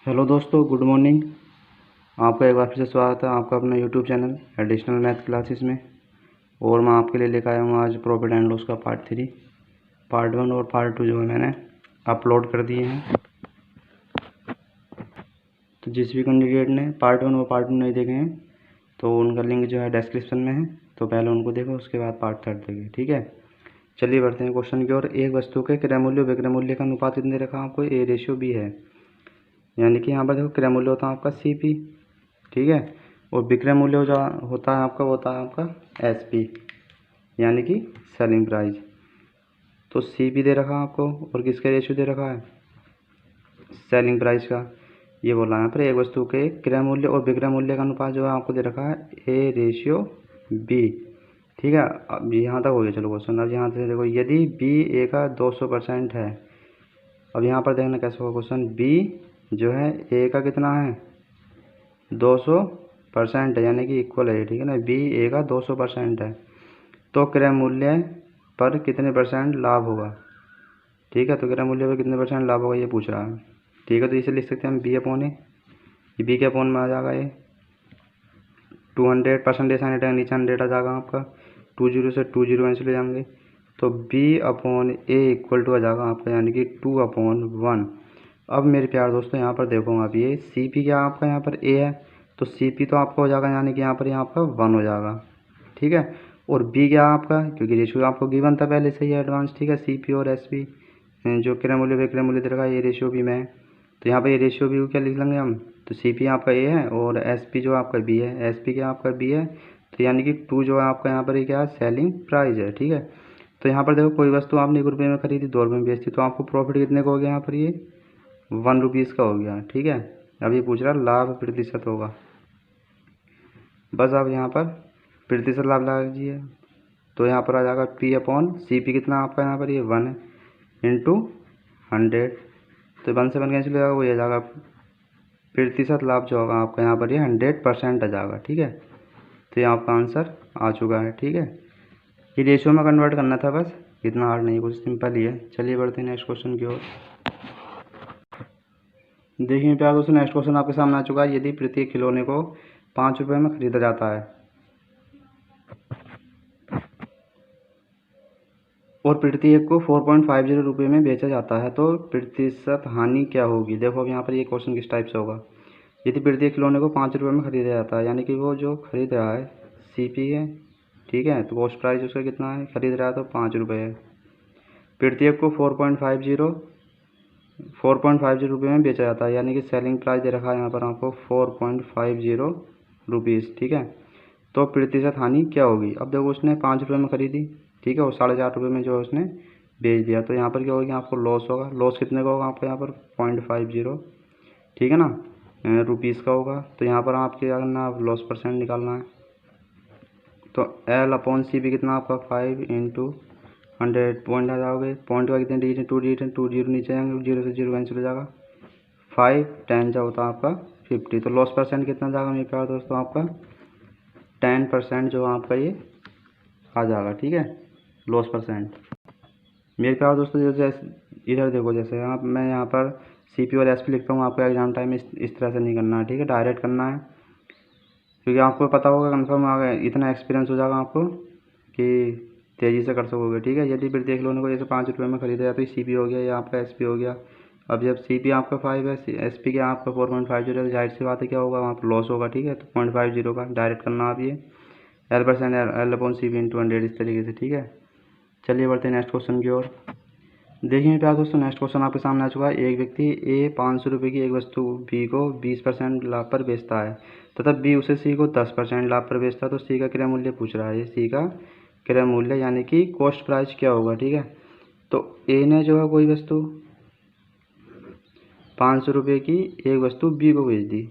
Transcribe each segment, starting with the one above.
Hello दोस्तों, good morning. आपका एक बार फिर से स्वागत है आपका अपना YouTube channel additional math classes में। और मैं आपके लिए लेकर आया हूँ आज प्रॉफिट एंड लॉस का पार्ट 3। पार्ट 1 और पार्ट 2 जो है मैंने अपलोड कर दिए हैं। तो जिस भी कैंडिडेट ने पार्ट 1 और पार्ट 2 नहीं देखे हैं तो उनका लिंक जो है डिस्क्रिप्शन में है, तो पहले उनको देखो, उसके बाद पार्ट 3 देखें। ठीक है, चलिए बढ़ते हैं क्वेश्चन की ओर। एक वस्तु के क्रय मूल्य विक्रय मूल्य का अनुपात कितने रखा आपको? A/B है, यानी कि यहाँ पर देखो क्रय मूल्य होता है आपका CP, ठीक है, और विक्रय मूल्य जो होता है आपका, वो होता है आपका SP, यानी कि सेलिंग प्राइस। तो CP दे रखा है आपको और किसका रेशियो दे रखा है? सेलिंग प्राइस का। ये बोला है यहाँ पर एक वस्तु के क्रय मूल्य और विक्रय मूल्य का अनुपात जो है आपको दे रखा है A/B। ठीक है, अब यहाँ तक हो गया। चलो क्वेश्चन, अब यहाँ से देखो, यदि B A का 200% है। अब यहाँ पर देखना कैसे होगा क्वेश्चन। B जो है A का कितना है? 200% है, यानी कि इक्वल है, ठीक है ना। B A का 200% है, तो क्रय मूल्य पर कितने परसेंट लाभ होगा? ठीक है, तो क्रय मूल्य पर कितने परसेंट लाभ होगा ये पूछ रहा है। ठीक है, तो इसे लिख सकते हैं हम B/A। ये B के अपॉन में आ जाएगा ये 200% साइन हटेगा, नीचे 100 आ जाएगा आपका। 20 से 20 वहीं से ले जाएंगे, तो B/A इक्वल टू आ जाएगा आपका, यानी कि 2/1। अब मेरे प्यार दोस्तों यहाँ पर देखो, आप ये CP क्या आपका यहाँ पर A है, तो CP तो आपका हो जाएगा, यानी कि यहाँ पर आपका 1 हो जाएगा। ठीक है, और B क्या आपका, क्योंकि रेशियो आपको गिवन था पहले से ही एडवांस। ठीक है, CP और SP जो क्रय मूल्य विक्रय मूल्य दे रखा है, ये रेशियो भी में है, तो यहाँ पर ये रेशियो भी क्या लिख लेंगे हम। तो CP आपका A है और SP जो आपका B है, SP क्या आपका B है, तो यानी कि 2 जो है आपका यहाँ पर ये क्या है, सेलिंग प्राइस है। ठीक है, तो यहाँ पर देखो कोई वस्तु आपने 1 रुपये में खरीदी, 2 रुपये में बेचती, तो आपको प्रॉफिट कितने का हो गया यहाँ पर? ये 1 रुपीज़ का हो गया। ठीक है, अब ये पूछ रहा है लाभ प्रतिशत होगा, बस आप यहाँ पर प्रतिशत लाभ लगा दीजिए, तो यहाँ पर आ जाएगा P/CP। कितना आपका यहाँ पर? ये 1 इंटू 100, तो 1 से 1 कैंसिल हो जाएगा, वो आ जाएगा प्रतिशत लाभ जो होगा आपका यहाँ पर ये 100% आ जाएगा। ठीक है, तो ये आपका आंसर आ चुका है। ठीक है, ये रेशियो में कन्वर्ट करना था बस, इतना हार्ड नहीं, कुछ सिंपल ही है। चलिए बढ़ते हैं नेक्स्ट क्वेश्चन की ओर। देखिए प्यार दोस्तों, नेक्स्ट क्वेश्चन आपके सामने आ चुका है। यदि प्रत्येक खिलौने को 5 रुपये में खरीदा जाता है और प्रत्येक को 4.50 रुपये में बेचा जाता है, तो प्रतिशत हानि क्या होगी? देखो अब यहाँ पर ये क्वेश्चन किस टाइप से होगा। यदि प्रत्येक खिलौने को 5 रुपये में खरीदा जाता है, यानी कि वो जो खरीद रहा है CP है, ठीक है, तो कॉस्ट प्राइस उसका कितना है? खरीद रहा है तो 5 रुपये है। प्रत्येक को 4.50 रुपये में बेचा जाता है, यानी कि सेलिंग प्राइस दे रखा है यहाँ पर आपको 4.50 रुपीज़। ठीक है, तो प्रतिशत हानि क्या होगी? अब देखो उसने 5 रुपये में खरीदी, ठीक है, और 4.5 रुपये में जो है उसने बेच दिया, तो यहाँ पर क्या होगी? आपको लॉस होगा। लॉस कितने का होगा आपको यहाँ पर? 0.50, ठीक है ना, रुपीज़ का होगा। तो यहाँ पर आपके क्या करना है? लॉस परसेंट निकालना है। तो L/CP कितना आपका? 5 इंटू 100, पॉइंट आ जाओगे, पॉइंट का कितने डिजिट? 2 डिजिट, 2 जीरो नीचे आएंगे, 0 से 0 कैंसिल हो जाएगा। 5 10 जो होता है आपका 50, तो लॉस परसेंट कितना जाएगा मेरे प्यार दोस्तों? आपका 10% जो आपका ये आ जाएगा। ठीक है, लॉस परसेंट। मेरे प्यार दोस्तों जैसे इधर देखो, जैसे आप, मैं यहाँ पर CP और SP लिखता हूँ, आपको एग्जाम टाइम में इस तरह से नहीं करना है। ठीक है, डायरेक्ट करना है, क्योंकि आपको पता होगा, कंफर्म आ गया, इतना एक्सपीरियंस हो जाएगा आपको कि तेज़ी से कर सकोगे। ठीक है, यदि फिर देख लो को जैसे 5 रुपये में खरीदा जाए, तो CP हो गया, या आपका SP हो गया। अब जब CP आपका 5 है, SP क्या आपका 4.50 है, जाहिर सी बात है क्या होगा? वहाँ पर लॉस होगा। ठीक है, तो 0.50 का डायरेक्ट करना आप ये L/CP इंटू 100 इस तरीके से। ठीक है, चलिए बढ़ते हैं नेक्स्ट क्वेश्चन की ओर। देखिए प्यार दोस्तों, नेक्स्ट क्वेश्चन आपके सामने आ चुका है। एक व्यक्ति A 500 रुपये की एक वस्तु B को 20% लाभ पर बेचता है, तथा B उसे C को 10% लाभ पर बेचता है, तो C का क्रय मूल्य पूछ रहा है। ये C का क्रय मूल्य यानी कि कॉस्ट प्राइस क्या होगा? ठीक है, तो A ने जो है कोई वस्तु 500 रुपये की एक वस्तु B को बेच दी।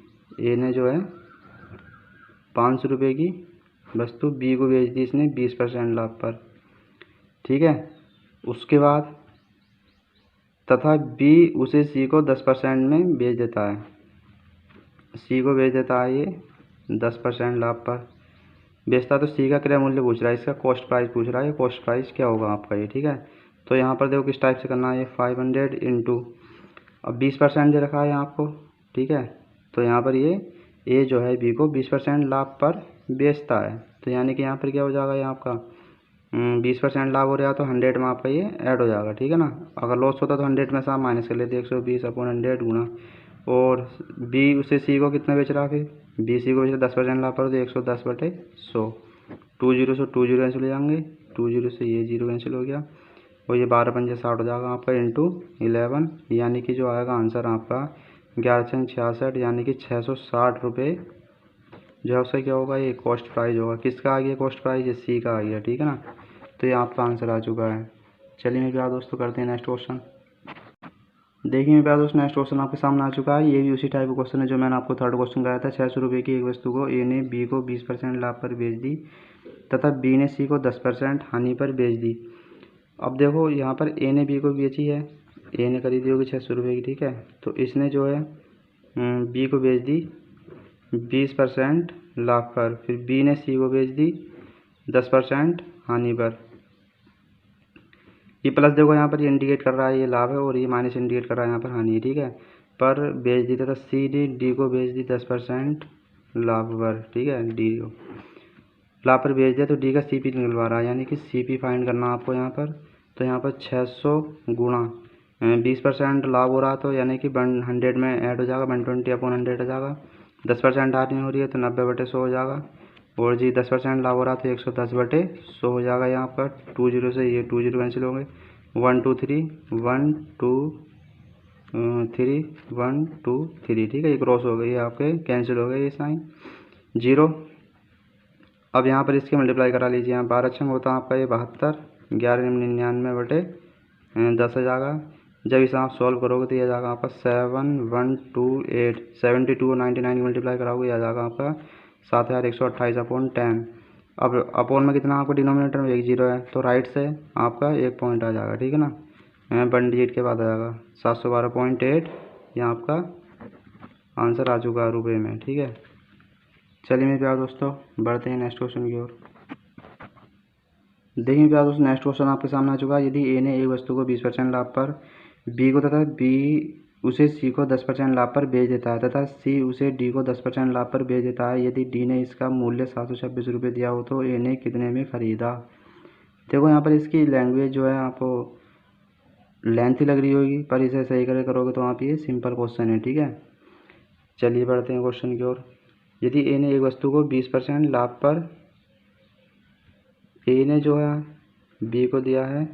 A ने जो है 500 रुपये की वस्तु B को बेच दी इसने 20% लाभ पर। ठीक है, उसके बाद तथा B उसे C को 10% में बेच देता है। C को बेच देता है ये 10% लाभ पर बेचता है, तो C का क्रय मूल्य पूछ रहा है, इसका कॉस्ट प्राइस पूछ रहा है। कॉस्ट प्राइस क्या होगा आपका ये? ठीक है, तो यहाँ पर देखो किस टाइप से करना है। ये 500 इंटू, अब 20% दे रखा है आपको, ठीक है। तो यहाँ पर ये ए जो है बी को 20% लाभ पर बेचता है, तो यानी कि यहाँ पर क्या हो जाएगा, ये आपका 20% लाभ हो रहा है तो 100 में आपका ये ऐड हो जाएगा, ठीक है ना। अगर लॉस होता तो 100 में से आप माइनस कर लेते 120/100 गुना, और बी उसे सी को कितना बेच रहा है, फिर बी सी को बेच रहा 10% लाभ पर, तो 110/100। 20 से 20 कैंसिल हो जाएंगे, 20 से ये 0 कैंसिल हो गया, और ये 12×5 60 हो जाएगा आपका इंटू 11, यानी कि जो आएगा आंसर आपका 11×66, यानी कि 660 रुपये जो है उसका क्या होगा, ये कॉस्ट प्राइस होगा। किसका आ गया कॉस्ट प्राइस, ये सी का आ गया, ठीक है ना। तो ये आपका आंसर आ चुका है। चलिए मेरे प्यारे दोस्तों करते हैं नेक्स्ट क्वेश्चन। देखिए मेरे प्यारे दोस्तों नेक्स्ट क्वेश्चन आपके सामने आ चुका है। ये भी उसी टाइप का क्वेश्चन है जो मैंने आपको थर्ड क्वेश्चन कराया था। 600 रुपये की एक वस्तु को ए ने बी को 20% लाभ पर बेच दी तथा बी ने सी को 10% हानि पर बेच दी। अब देखो यहाँ पर ए ने बी को बेची है, ए ने खरीदी होगी 600 रुपये की, ठीक है। तो इसने जो है बी को बेच दी 20% लाभ पर, फिर बी ने सी को बेच दी 10% हानि पर। ये प्लस देखो यहाँ पर ये इंडिकेट कर रहा है ये लाभ है, और ये माइनस इंडिकेट कर रहा है यहाँ पर हानि है, ठीक है। पर बेच दी तथा सी ने डी को बेच दी 10% लाभ पर, ठीक है। डी को लाभ पर बेच दिया तो डी का सीपी निकलवा रहा है, यानी कि सीपी फाइंड करना आपको यहाँ पर। तो यहाँ पर 600 गुणा 20% लाभ हो रहा, तो यानी कि 100 में ऐड हो जाएगा, 120/100 हो जाएगा। 10% हानि हो रही है तो 90/100 हो जाएगा, और जी 10% लाभ हो रहा तो 110/100 हो जाएगा। यहाँ पर 20 से ये 20 कैंसिल होंगे, 1 2 3 1 2 3 1 2 3, ठीक है। ये क्रॉस हो गई, ये आपके कैंसिल हो गए ये साइन 0। अब यहाँ पर इसके मल्टीप्लाई करा लीजिए, यहाँ 12 होता है आपका ये 72, 1199/10 हो जाएगा। जब इसे आप सॉल्व करोगे तो यह जाएगा आपका 7128 72 और 99 की मल्टीप्लाई कराओगे यह जाएगा आपका 7128/10। अब अपोन में कितना आपको डिनोमिनेटर में 1 0 है, तो राइट से आपका 1 पॉइंट आ जाएगा, ठीक है ना। 1 डिजिट के बाद आ जाएगा 712.8, यह आपका आंसर आ चुका है रुपये में, ठीक है। चलिए मेरे प्यारे दोस्तों बढ़ते हैं नेक्स्ट क्वेश्चन की ओर। देखिए प्यारे दोस्तों नेक्स्ट क्वेश्चन आपके सामने आ चुका है। यदि ए ने एक वस्तु को 20% लाभ पर बी को तथा बी उसे सी को 10% लाभ पर बेच देता है तथा सी उसे डी को 10% लाभ पर बेच देता है, यदि डी ने इसका मूल्य 726 रुपये दिया हो तो ए ने कितने में ख़रीदा। देखो यहाँ पर इसकी लैंग्वेज जो है आपको लेंथी लग रही होगी, पर इसे सही करोगे तो आप ये सिंपल क्वेश्चन है, ठीक है। चलिए बढ़ते हैं क्वेश्चन की ओर। यदि ए ने एक वस्तु को 20% लाभ पर, ए ने जो है बी को दिया है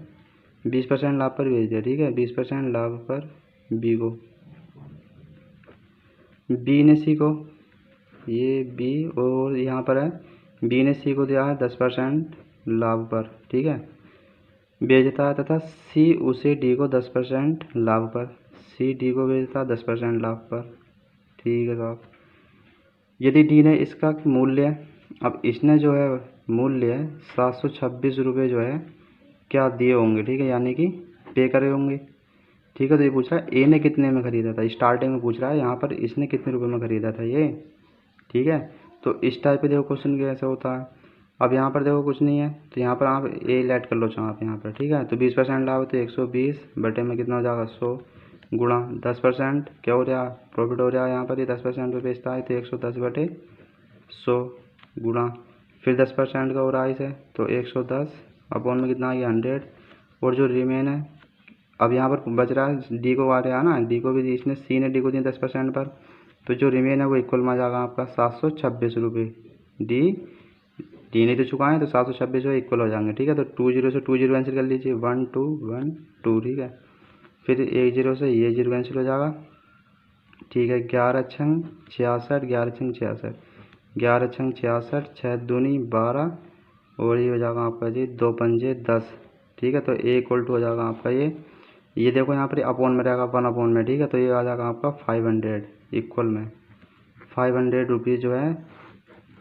20% लाभ पर बेच दिया, ठीक है। 20% लाभ पर बी को, बी ने सी को, ये बी और यहाँ पर है बी ने सी को दिया है 10% लाभ पर, ठीक है, बेचता है तथा सी उसे डी को 10% लाभ पर, सी डी को बेचता है 10% लाभ पर, ठीक है साहब। यदि डी ने इसका मूल्य, अब इसने जो है मूल्य 726 रुपये जो है क्या दिए होंगे, ठीक है, यानी कि पे करे होंगे, ठीक है। तो ये पूछ रहा है ए ने कितने में ख़रीदा था, स्टार्टिंग में पूछ रहा है यहाँ पर इसने कितने रुपए में ख़रीदा था ये, ठीक है। तो इस टाइप पे देखो क्वेश्चन कैसे होता है। अब यहाँ पर देखो कुछ नहीं है तो यहाँ पर आप ए लेट कर लो चाहो आप यहाँ पर, ठीक है। तो 20% लाभ तो 120 बटे में कितना हो जाएगा 100 गुणा 10% क्या हो रहा प्रॉफिट हो रहा है, यहाँ पर ये 10% पे बेचता है तो 110/100 गुणा फिर 10% का हो रहा है इसे तो 110 अपॉन में कितना आ गया 100, और जो रिमेन है अब यहाँ पर बच रहा है डी को आ रहा है ना, डी को भी इसने सी ने डी को दिया 10% पर, तो जो रिमेन है वो इक्वल में आ जाएगा आपका 726 रुपये। डी ने तो चुकाए तो 726 जो इक्वल हो जाएंगे, ठीक है। तो 20 से 20 कैंसिल कर लीजिए 1 2 1 2, ठीक है। फिर 10 से ये 0 कैंसिल हो जाएगा, ठीक है। 11 छंग 66 11 छंग 66 11 छंग 66 6 दूनी 12, और ये हो जाएगा आपका जी 2 पंजे 10, ठीक है। तो ए इक्वल टू हो जाएगा आपका ये देखो यहाँ पर अपॉन में रहेगा 1 अपॉन में, ठीक है। तो ये आ जाएगा आपका 500 इक्वल में 500 रुपीज़ जो है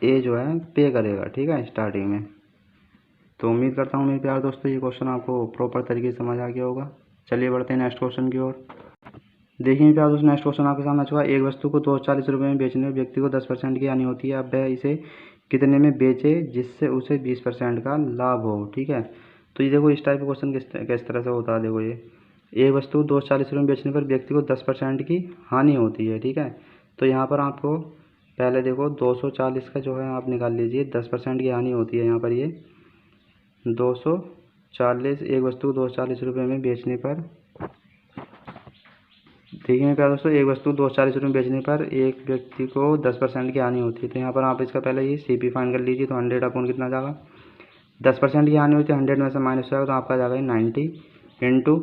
ए जो है पे करेगा, ठीक है, स्टार्टिंग में। तो उम्मीद करता हूँ मेरे प्यारे दोस्तों ये क्वेश्चन आपको प्रॉपर तरीके से समझ आ गया होगा। चलिए बढ़ते हैं नेक्स्ट क्वेश्चन की ओर। देखिए मेरे प्यारे दोस्तों नेक्स्ट क्वेश्चन आपके सामने आ चुका है। एक वस्तु को 240 रुपये में बेचने में व्यक्ति को 10% की हानि होती है, अब वह इसे कितने में बेचे जिससे उसे 20% का लाभ हो, ठीक है। तो ये देखो इस टाइप का क्वेश्चन किस तरह से होता है, देखो ये एक वस्तु 240 रुपये में बेचने पर व्यक्ति को 10% की हानि होती है, ठीक है। तो यहाँ पर आपको पहले देखो 240 का जो है आप निकाल लीजिए, 10% की हानि होती है यहाँ पर। ये 240, एक वस्तु 240 रुपये में बेचने पर, देखिए मेरे प्यारे दोस्तों, एक वस्तु 240 रुपये में बेचने पर एक व्यक्ति को 10% की हानि होती है। तो यहाँ पर आप इसका पहले ये CP फाइंड कर लीजिए। तो 100 अपॉन कितना जाएगा, 10% की हानि होती है, 100 में से माइनस जाएगा तो आपका जाएगा 90 इंटू,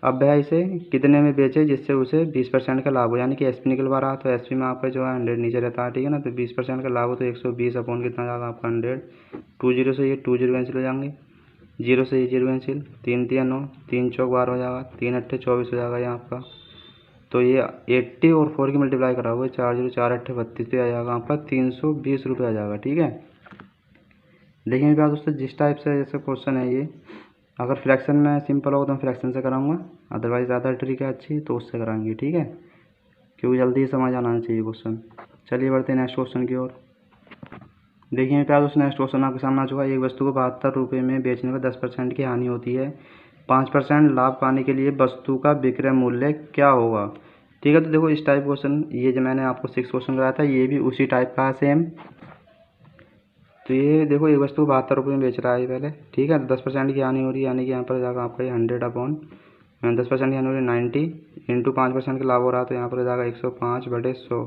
अब वह इसे कितने में बेचे जिससे उसे 20% का लाभ हो, यानी कि SP निकलवा रहा है। तो SP में आपका जो है 100 नीचे रहता है, ठीक है ना। तो 20% का लाभ हो तो 120 अपॉन कितना जाएगा आपका 100। 2 जीरो से ये 2 जीरो कैंसिल हो जाएंगे, 0 से ये 0 कैंसिल, 3 3 9, 3 चौक 12 हो जाएगा, 3 8 24 हो जाएगा ये आपका। तो ये 80 और 4 की मल्टीप्लाई करा हुआ है, 4 0 4 8 32 पे आ जाएगा आपका 320 रुपये आ जाएगा, ठीक है। देखिए मेरे पास दोस्तों, जिस टाइप से जैसे क्वेश्चन है ये, अगर फ्रैक्शन में सिंपल होगा तो मैं फ्रैक्शन से कराऊंगा, अदरवाइज ज़्यादा ट्रिक है अच्छी तो उससे कराएंगे, ठीक है, क्योंकि जल्दी ही समझ आना चाहिए क्वेश्चन। चलिए बढ़ते हैं नेक्स्ट क्वेश्चन की ओर। देखिए मेरे पास दोस्तों, नेक्स्ट क्वेश्चन आपके सामने आ चुका है। एक वस्तु को 72 रुपये में बेचने पर 10% की हानि होती है। 5% लाभ पाने के लिए वस्तु का विक्रय मूल्य क्या होगा, ठीक है। तो देखो इस टाइप क्वेश्चन, ये जो मैंने आपको 6 क्वेश्चन कराया था ये भी उसी टाइप का है सेम। तो ये देखो एक वस्तु 72 रुपये में बेच रहा है पहले, ठीक है। 10% की हानि हो रही है, यानी कि यहाँ पर जाएगा आपका 100 अपॉन 10% की हानि हो रही है 90 इंटू 5% का लाभ हो रहा है। तो यहाँ पर जाएगा 105/100,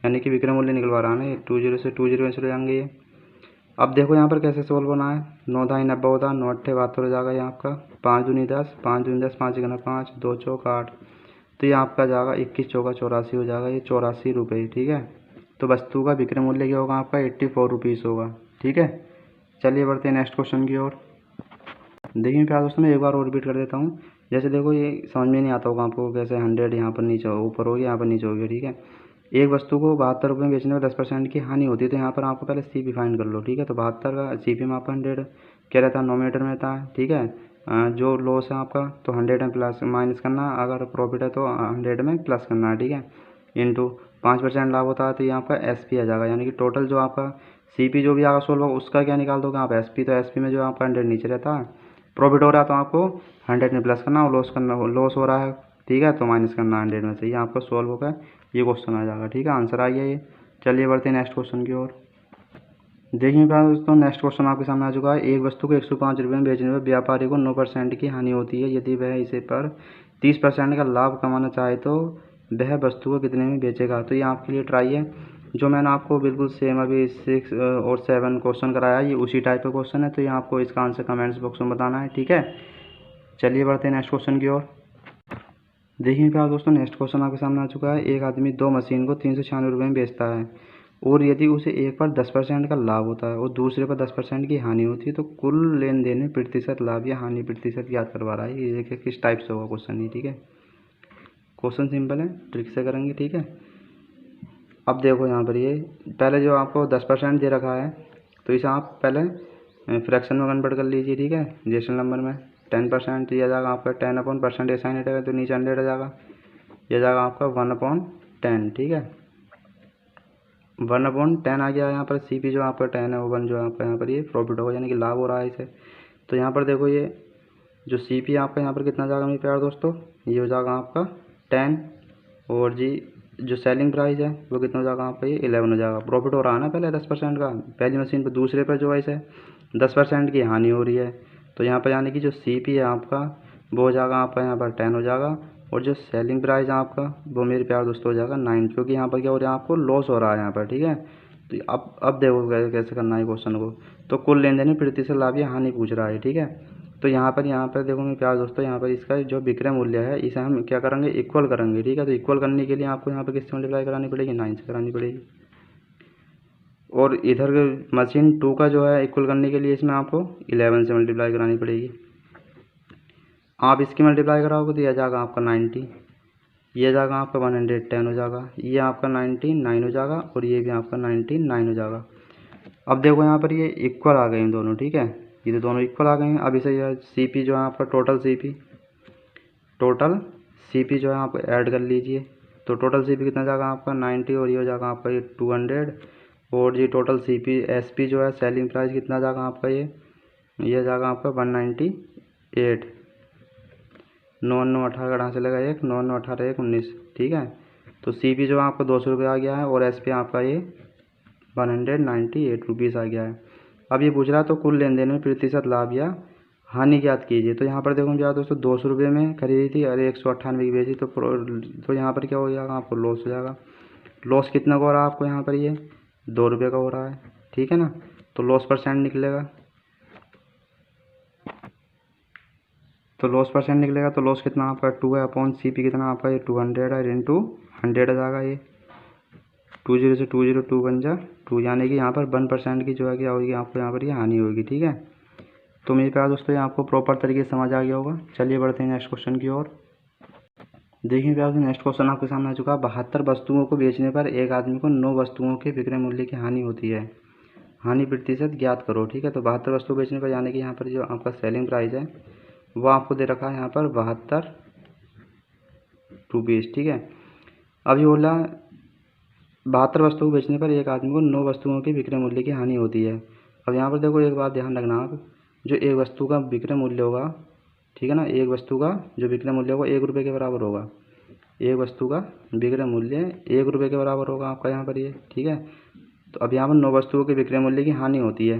यानी कि विक्रय मूल्य निकलवा रहा है ना। 20 से 20 में चले जाएंगे ये। अब देखो यहाँ पर कैसे सोल्व होना है। 9 ढाई 90 होता है, 9 अट्ठे 72 हो जाएगा ये आपका। 5 दूनी 10, 5 दूनी 10, 5 गुना 5, 2 चौक 8। तो ये आपका जाएगा 21 चौका 84 हो जाएगा, ये 84 रुपये, ठीक है। तो वस्तु का विक्रय मूल्य क्या होगा आपका 84 रुपीज़ होगा, ठीक है। चलिए बढ़ते हैं नेक्स्ट क्वेश्चन की ओर। देखिए प्यारे दोस्तों, मैं एक बार और रिपीट कर देता हूँ। जैसे देखो ये समझ में नहीं आता होगा आपको, कैसे 100 यहाँ पर नीचे ऊपर हो गया, यहाँ पर नीचे हो गया, ठीक है। एक वस्तु को 72 रुपये में बेचने में 10% की हानि होती है। तो यहाँ पर आपको पहले CP फाइंड कर लो, ठीक है। तो 72 का CP में आपका 100 क्या रहता है, नोमीनेटर में रहता है, ठीक है। जो लॉस है आपका तो 100 में प्लस माइनस करना है, अगर प्रॉफिट है तो 100 में प्लस करना है, ठीक है। इंटू 5% लाभ होता है तो ये आपका SP आ जाएगा, यानी कि टोटल जो आपका CP जो भी आगा सोल्व होगा उसका क्या निकाल दोगे आप SP। तो SP में जो आपका 100 नीचे रहता है, प्रॉफिट हो रहा है तो आपको 100 में प्लस करना, और लॉस हो रहा है, ठीक है, तो माइनस करना 100 में से। ये आपका सॉल्व होगा, ये क्वेश्चन आ जाएगा, ठीक है, आंसर आ गया ये। चलिए बढ़ते हैं नेक्स्ट क्वेश्चन की ओर। देखिए दोस्तों, नेक्स्ट क्वेश्चन आपके सामने आ चुका है। एक वस्तु को 105 रुपये में बेचने पर व्यापारी को 9% की हानि होती है। यदि वह इसे पर 30% का लाभ कमाना चाहे तो वह वस्तु को कितने में बेचेगा। तो ये आपके लिए ट्राई है, जो मैंने आपको बिल्कुल सेम अभी 6 और 7 क्वेश्चन कराया, ये उसी टाइप का क्वेश्चन है। तो ये आपको इसका आंसर कमेंट्स बॉक्स में बताना है, ठीक है। चलिए बढ़ते हैं नेक्स्ट क्वेश्चन की ओर। देखिए प्यारे दोस्तों, नेक्स्ट क्वेश्चन आपके सामने आ चुका है। एक आदमी 2 मशीन को 396 रुपये में बेचता है, और यदि उसे एक पर 10% का लाभ होता है और दूसरे पर 10% की हानि होती है, तो कुल लेन देन में प्रतिशत लाभ या हानि प्रतिशत याद करवा रहा है। ये देखिए किस टाइप से होगा क्वेश्चन, ये ठीक है। क्वेश्चन सिंपल है, ट्रिक से करेंगे, ठीक है। अब देखो यहाँ पर ये पहले जो आपको 10% दे रखा है, तो इसे आप पहले फ्रैक्शन में कन्वर्ट कर लीजिए, ठीक है। रेशनल नंबर में 10% दिया जाएगा आपका, 10 अपॉन परसेंटेज साइन हटेगा तो नीचे 100 आ जाएगा, यह जाएगा आपका 1/10, ठीक है। 1/10 आ गया यहाँ पर। CP जो आपका 10 है वो 1 जो आपका यहाँ पर ये प्रॉफिट होगा, यानी कि लाभ हो रहा है इसे। तो यहाँ पर देखो ये जो CP आपका यहाँ पर कितना जाएगा मेरे प्यारे दोस्तों, ये हो जाएगा आपका 10, और जी जो सेलिंग प्राइस है वो कितना हो जाएगा आपका, ये 11 हो जाएगा। प्रॉफिट हो रहा है ना पहले 10% का पहली मशीन पर, दूसरे पर जो है इसे 10% की हानि हो रही है। तो यहाँ पर यानी कि जो CP है आपका वो हो जाएगा आपका यहाँ पर 10 हो जाएगा, और जो सेलिंग प्राइस है आपका वो मेरे प्यार दोस्तों हो जाएगा 9, क्योंकि यहाँ पर क्या हो रहा है, आपको लॉस हो रहा है यहाँ पर, ठीक है। तो अब देखो कैसे करना है क्वेश्चन को। तो कुल लेन देन में प्रतिशत लाभ या हानि पूछ रहा है, ठीक है। तो यहाँ पर देखो मेरे प्यार दोस्तों, यहाँ पर इसका जो विक्रय मूल्य है इसे हम क्या करेंगे, इक्वल करेंगे, ठीक है। तो इक्वल करने के लिए आपको यहाँ पर किससे मल्टीप्लाई करानी पड़ेगी, 9 से करानी पड़ेगी। और इधर मशीन 2 का जो है इक्वल करने के लिए इसमें आपको 11 से मल्टीप्लाई करानी पड़ेगी। आप इसकी मल्टीप्लाई कराओगे तो यह जाएगा आपका 90, ये जाएगा आपका 110 हो जाएगा, ये आपका 99 हो जाएगा, और ये भी आपका 99 हो जाएगा। अब देखो यहाँ पर ये इक्वल आ गए हैं दोनों, ठीक है, ये तो दोनों इक्वल आ गए हैं। अब इसे CP जो है आपका टोटल CP जो है आप ऐड कर लीजिए। तो टोटल CP कितना जाएगा आपका 90, और ये हो जाएगा आपका ये 200, और ये टोटल SP जो है सेलिंग प्राइस कितना जाएगा आपका, ये जाएगा आपका 198। 9 9 18 कहाँ से लगा 1, 9 9 18 1 19, ठीक है। तो CP जो आपका 200 रुपये आ गया है और SP आपका ये 198 रुपीज़ आ गया है। अब ये पूछ रहा है तो कुल लेन देन में प्रतिशत लाभ या हानि ज्ञात कीजिए। तो यहाँ पर देखो क्या दोस्तों, 200 रुपये में खरीदी थी और 198 की बेची, तो यहाँ पर क्या हो जाएगा, आपको लॉस हो जाएगा। लॉस कितना का हो रहा है आपको यहाँ पर, ये 2 रुपये का हो रहा है, ठीक है ना। तो लॉस परसेंट निकलेगा, तो लॉस परसेंट निकलेगा। तो लॉस कितना आपका 2 है अपॉन CP कितना आपका ये 200 है, इंटू 100 आ जाएगा। ये 20 से 20 2 बन जा 2, यानी कि यहाँ पर 1% की जो है क्या होगी आपको यहाँ पर ये हानि होगी, ठीक है। तो मेरे प्यार दोस्तों ये आपको प्रॉपर तरीके से समझ आ गया होगा। चलिए बढ़ते हैं नेक्स्ट क्वेश्चन की ओर। देखिए प्यार नेक्स्ट क्वेश्चन आपके सामने आ चुका है। 72 वस्तुओं को बेचने पर एक आदमी को 9 वस्तुओं के विक्रय मूल्य की हानि होती है, हानि प्रतिशत ज्ञात करो, ठीक है। तो 72 वस्तु बेचने पर यानी कि यहाँ पर जो आपका सेलिंग प्राइस है वो आपको दे रखा है यहाँ पर 72 रुपीज़, ठीक है। अब ये बोला 72 वस्तु बेचने पर एक आदमी को 9 वस्तुओं के विक्रय मूल्य की हानि होती है। अब यहाँ पर देखो एक बात ध्यान रखना आप, जो एक वस्तु का विक्रय मूल्य होगा, ठीक है ना, एक वस्तु का जो विक्रय मूल्य होगा 1 रुपये के बराबर होगा। एक वस्तु का विक्रय मूल्य 1 रुपये के बराबर होगा आपका यहाँ पर ये, ठीक है। तो अब यहाँ पर 9 वस्तुओं के विक्रय मूल्य की हानि होती है,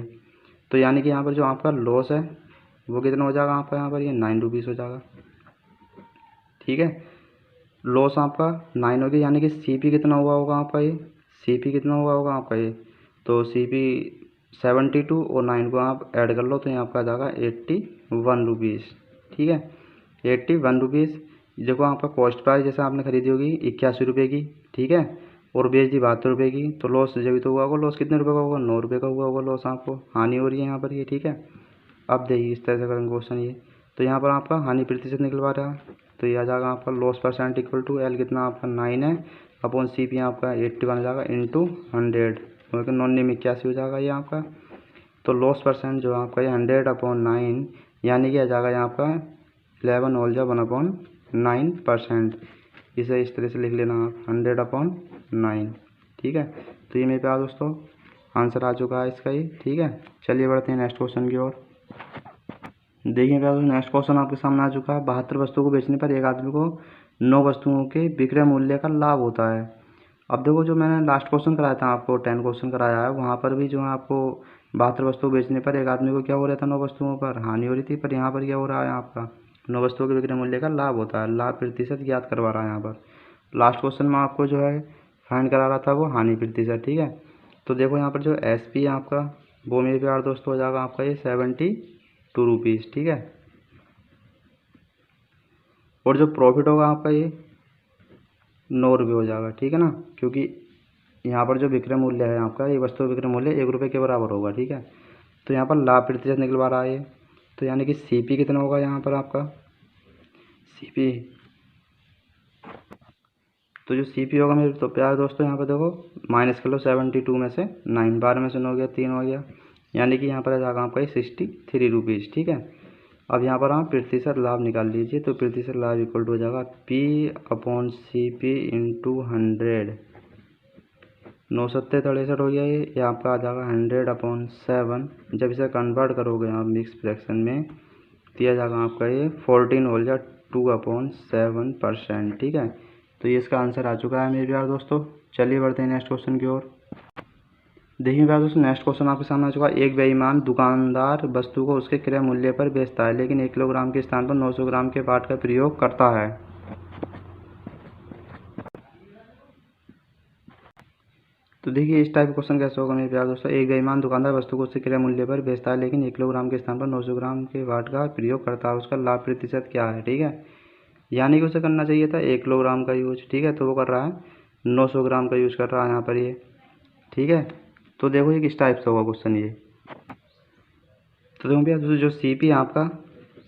तो यानी कि यहाँ पर जो आपका लॉस है वो कितना हो जाएगा आपका यहाँ पर ये 9 रुपीज़ हो जाएगा, ठीक है। लॉस आपका 9 हो गया, यानी कि CP कितना हुआ होगा आपका ये, CP कितना हुआ होगा आपका ये, तो CP 72 और 9 को आप ऐड कर लो तो यहाँ आपका आ जाएगा 81 रुपीज़, ठीक है। 81 रुपीज़। देखो आपका कॉस्ट प्राइस जैसे आपने खरीदी होगी 81 रुपये की, ठीक है, और बेच दी 72 रुपये की, तो लॉस जब तो हुआ होगा, लॉस कितने रुपये का होगा, 9 रुपये का हुआ होगा लॉस, आपको हानि हो रही है यहाँ पर ये, ठीक है। अब देखिए इस तरह से करेंगे क्वेश्चन ये, तो यहाँ पर आपका हानि प्रतिशत निकलवा रहा है, तो ये आ जाएगा आपका loss percent equal to L कितना आपका 9 है अपॉन CP आपका 81 आ जाएगा इंटू 100, क्योंकि 9 में 81 हो जाएगा ये आपका। तो लॉस परसेंट जो आपका ये 100 अपॉन 9, यानी कि आ जाएगा यहाँ आपका 11 होल जा 1/9%। इसे इस तरह से लिख लेना आप 100 अपॉन 9, ठीक है। तो ये मेरे प्यार दोस्तों आंसर आ चुका है इसका ही, ठीक है। चलिए बढ़ते हैं नेक्स्ट क्वेश्चन की ओर। देखिए प्यार नेक्स्ट क्वेश्चन आपके सामने आ चुका है। 72 वस्तुओं को बेचने पर एक आदमी को 9 वस्तुओं के विक्रय मूल्य का लाभ होता है। अब देखो जो मैंने लास्ट क्वेश्चन कराया था आपको 10 क्वेश्चन कराया है, वहाँ पर भी जो है आपको 72 वस्तु बेचने पर एक आदमी को क्या हो रहा था, 9 वस्तुओं पर हानि हो रही थी, पर यहाँ पर क्या हो रहा है आपका 9 वस्तुओं के विक्रय मूल्य का लाभ होता है, लाभ प्रतिशत ज्ञात करवा रहा है यहाँ पर। लास्ट क्वेश्चन में आपको जो है फाइंड करा रहा था वो हानि प्रतिशत, ठीक है। तो देखो यहाँ पर जो SP आपका वो मेरे प्यार दोस्तों हो जाएगा आपका ये 72 रुपीज़, ठीक है। और जो प्रॉफिट होगा आपका ये 9 रुपये हो जाएगा, ठीक है ना, क्योंकि यहाँ पर जो विक्रय मूल्य है आपका ये वस्तु विक्रय मूल्य 1 रुपये के बराबर होगा, ठीक है। तो यहाँ पर लाभ प्रतिशत निकलवा रहा है ये, तो यानी कि CP कितना होगा यहाँ पर आपका CP, तो जो CP होगा मेरे तो प्यारे दोस्तों यहाँ पर देखो माइनस कर लो 72 में से 9, 12 में से 9 गया 3 हो गया, यानी कि यहाँ पर आ जाएगा आपका 63 रुपीज़, ठीक है। अब यहाँ पर आप प्रतिशत लाभ निकाल लीजिए, तो प्रतिशत लाभ इक्वल टू हो जाएगा P अपॉन CP इंटू 100, 9 सत्ते 63 हो गया ये आपका आ जाएगा 100 अपॉन 7। जब इसे कन्वर्ट करोगे आप मिक्स फ्रैक्शन में तो यह जाएगा आपका ये 14 हो जाए 2/7%, ठीक है। तो ये इसका आंसर आ चुका है मेरे प्यारे दोस्तों। चलिए बढ़ते हैं नेक्स्ट क्वेश्चन की ओर। देखिए प्यारे दोस्तों नेक्स्ट क्वेश्चन आपके सामने आ चुका है। एक बेईमान दुकानदार वस्तु को उसके क्रय मूल्य पर बेचता है, लेकिन 1 किलोग्राम के स्थान पर 900 ग्राम के पाट का प्रयोग करता है। तो देखिए इस टाइप का क्वेश्चन कैसे होगा मेरे प्यारे दोस्तों। एक बेईमान दुकानदार वस्तु को उसके क्रय मूल्य पर बेचता है, लेकिन 1 किलोग्राम के स्थान पर 900 ग्राम के वाट का प्रयोग करता है, उसका लाभ प्रतिशत क्या है, ठीक है। यानी कि उसे करना चाहिए था 1 किलोग्राम का यूज, ठीक है, तो वो कर रहा है 900 ग्राम का यूज कर रहा है यहाँ पर ये, ठीक है। तो देखो ये किस टाइप से होगा क्वेश्चन ये, तो देखो भैया जो CP आपका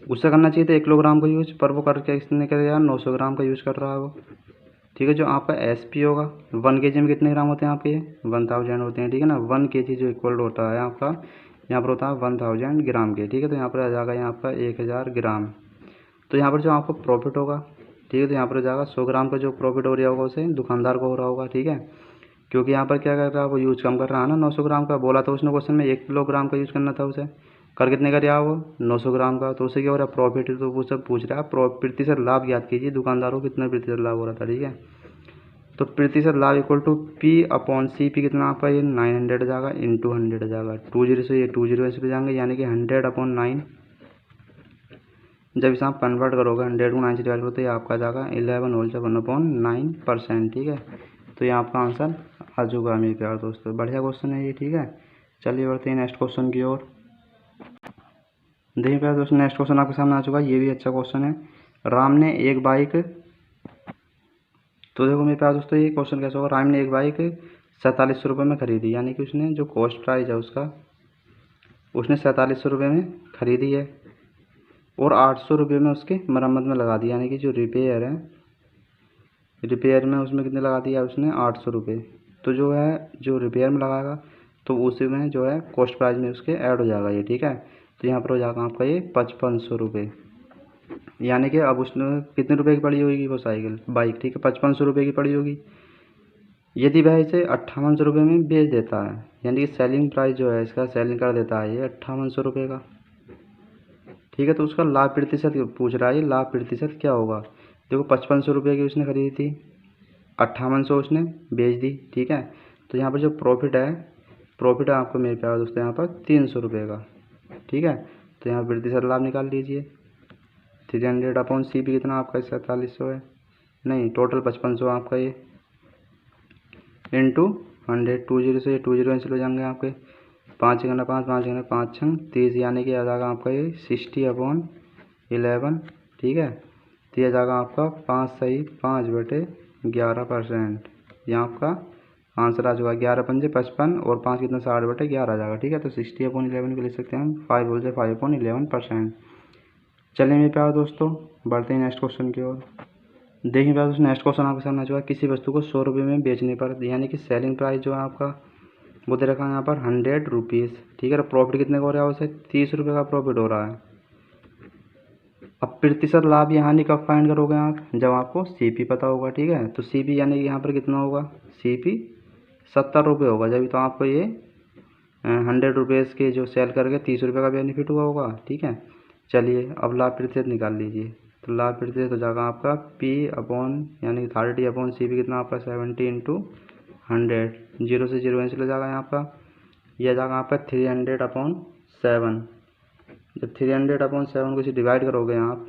उससे करना चाहिए था 1 किलोग्राम का यूज, पर वो करके इसने कर यार 900 ग्राम का यूज कर रहा है वो, ठीक है। जो आपका SP होगा 1 kg में कितने ग्राम होते हैं आपके, 1000 होते हैं, ठीक है ना। 1 kg जो इक्वल होता है आपका यहाँ पर होता है 1000 ग्राम के, ठीक है। तो यहाँ पर आ जाएगा यहाँ आपका 1000 ग्राम। तो यहाँ पर जो आपको प्रॉफिट होगा, ठीक है, तो यहाँ पर हो जाएगा 100 ग्राम का जो प्रॉफिट हो रहा होगा उसे दुकानदार को हो रहा होगा, ठीक है। क्योंकि यहाँ पर क्या कर रहा है वो यूज कम कर रहा है ना 900 ग्राम का, बोला था उसने क्वेश्चन में 1 किलोग्राम का यूज़ करना था उसे, कर कितने का रहा वो 900 ग्राम का, तो उससे क्या हो रहा है प्रॉफिट, तो वो सब पूछ रहा है प्रतिशत लाभ ज्ञात कीजिए दुकानदारों को कितना प्रतिशत लाभ हो रहा था। ठीक है, तो प्रतिशत लाभ equal to P upon C, P कितना आपका ये 900 जाएगा इंटू 100 जाएगा, 20 से ये 20 ऐसे जाएंगे, यानी कि 100/9। जब इसे आप कन्वर्ट करोगे 100 को 9 से डिवाइड करो तो ये आपका जाएगा 11 होल 1/9%। ठीक है, तो ये आपका आंसर आ चुका है मेरे प्यार दोस्तों। बढ़िया क्वेश्चन है ये। ठीक है, चलिए बढ़ते हैं नेक्स्ट क्वेश्चन की ओर। देखिए प्यार दोस्तों, नेक्स्ट क्वेश्चन आपके सामने आ चुका है, ये भी अच्छा क्वेश्चन है। राम ने एक बाइक, तो देखो मेरे प्यार दोस्तों ये क्वेश्चन कैसा होगा। राम ने एक बाइक 4700 रुपये में खरीदी, यानी कि उसने जो कॉस्ट प्राइस है उसका उसने 4700 रुपये में खरीदी है, और 800 रुपये में उसके मरम्मत में लगा दी, यानी कि जो रिपेयर है, रिपेयर में उसमें कितने लगा दिया उसने 800 रुपये। तो जो है जो रिपेयर में लगाएगा तो उसी में जो है कॉस्ट प्राइस में उसके ऐड हो जाएगा ये। ठीक है, तो यहाँ पर हो जाएगा आपका ये 5500 रुपये, यानी कि अब उसने कितने रुपए की पड़ी होगी वो साइकिल बाइक। ठीक है, 5500 रुपये की पड़ी होगी। यदि वह इसे 5800 रुपये में बेच देता है, यानी कि सेलिंग प्राइस जो है इसका सेलिंग कर देता है ये 5800 रुपये का। ठीक है, तो उसका लाभ प्रतिशत पूछ रहा है, ये लाभ प्रतिशत क्या होगा। देखो 5500 रुपये की उसने खरीदी थी, 5800 उसने बेच दी। ठीक है, तो यहाँ पर जो प्रॉफिट है आपको मेरे प्यारे दोस्तों यहाँ पर 300 रुपये का। ठीक है, तो यहाँ प्रतिशत लाभ निकाल लीजिए। 300/सी भी कितना आपका 4700 है, नहीं टोटल 5500 आपका ये, इंटू 100, 20 से 20 कैंसिल हो जाएंगे आपके, 5 गुना 5, 5 गुना 5 छंग 30, यानी कि आ जाएगा आपका ये 60/11। ठीक है, तो ये जाएगा आपका 5 सही 5/11%। यहाँ आपका आंसर आ चुका 11 पंजे 55 और 5 कितना 60/11 आ जाएगा। ठीक है, तो 60/11 को लिख सकते हैं हम 5 बोल से 5/11%। चलिए मेरे प्यारे दोस्तों बढ़ते हैं नेक्स्ट क्वेश्चन की ओर। देखिए प्यारे दोस्तों, नेक्स्ट क्वेश्चन आपके सामने आ चुका है। किसी वस्तु को 100 रुपये में बेचने पर, यानी कि सेलिंग प्राइस जो है आपका वो दे रखा है यहाँ पर 100 रुपीज़। ठीक है, प्रॉफिट कितने का हो रहा है उसे 30 रुपये का प्रॉफिट हो रहा है। अब प्रतिशत लाभ या हानि कब फाइंड करोगे आप, जब आपको सीपी पता होगा। ठीक है, तो सीपी यानी कि यहाँ पर कितना होगा, सीपी 70 रुपये होगा, जब तो आपको ये 100 रुपीज़ के जो सेल करके 30 रुपये का बेनिफिट हुआ होगा। ठीक है, चलिए अब लाभ प्रतिशत निकाल लीजिए। तो लाभ प्रतिशत हो जाएगा आपका पी अपॉन यानी 30/सी पी कितना आपका 70 इंटू 100, 0 से 0 कैंसिल हो जाएगा यहाँ आपका, यह जाएगा आपका 300/7। जब 300/7 को इसे डिवाइड करोगे आप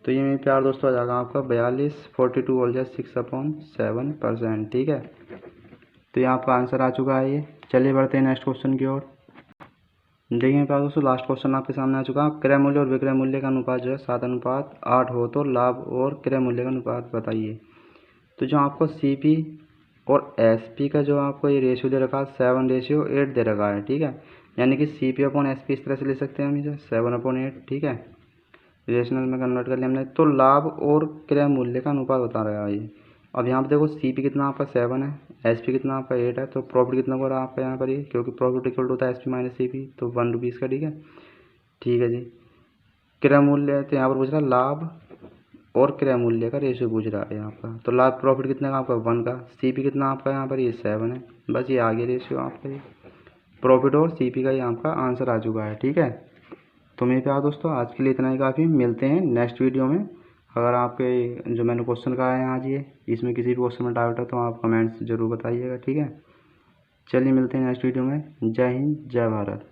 तो ये मेरे प्यार दोस्तों आ जाएगा आपका 42, 42 बोल जाए 6/7%। ठीक है, तो ये आपका आंसर आ चुका है ये। चलिए बढ़ते हैं नेक्स्ट क्वेश्चन की ओर। देखिए प्यार दोस्तों, लास्ट क्वेश्चन आपके सामने आ चुका है। क्रय मूल्य और विक्रय मूल्य का अनुपात जो है 7:8 हो तो लाभ और क्रय मूल्य का अनुपात बताइए। तो जो आपको सीपी और एसपी का जो आपको ये रेशियो दे रखा है 7:8 दे रखा है। ठीक है, यानी कि सीपी अपॉन एसपी इस तरह से ले सकते हैं हम इसे 7/8। ठीक है, रेशनल में कन्वर्ट कर लिया हमने। तो लाभ और क्रय मूल्य का अनुपात बता रहा है ये। अब यहाँ पर देखो सीपी कितना आपका 7 है, एसपी कितना आपका 8 है, तो प्रॉफिट कितना हो रहा है आपका यहाँ पर ये, क्योंकि प्रॉफिट इक्वल टू होता है एसपी माइनस सीपी, तो 1 रुपीज़ का। ठीक है, ठीक है जी। क्रय मूल्य तो यहाँ पर पूछ रहा है लाभ और क्रय मूल्य का रेशियो पूछ रहा है यहाँ पर। तो लाभ प्रॉफिट कितना का आपका 1 का, सीपी कितना आपका यहाँ पर ये 7 है, बस ये आगे रेशियो आपका ये प्रॉफिट और सीपी का ये आपका आंसर आ चुका है। ठीक है, तो मेरे प्यारे दोस्तों आज के लिए इतना ही काफ़ी, मिलते हैं नेक्स्ट वीडियो में। अगर आपके जो मैंने क्वेश्चन कहा है आज ये इसमें किसी भी क्वेश्चन में डाउट है तो आप कमेंट्स ज़रूर बताइएगा। ठीक है, चलिए मिलते हैं नेक्स्ट वीडियो में। जय हिंद, जय भारत।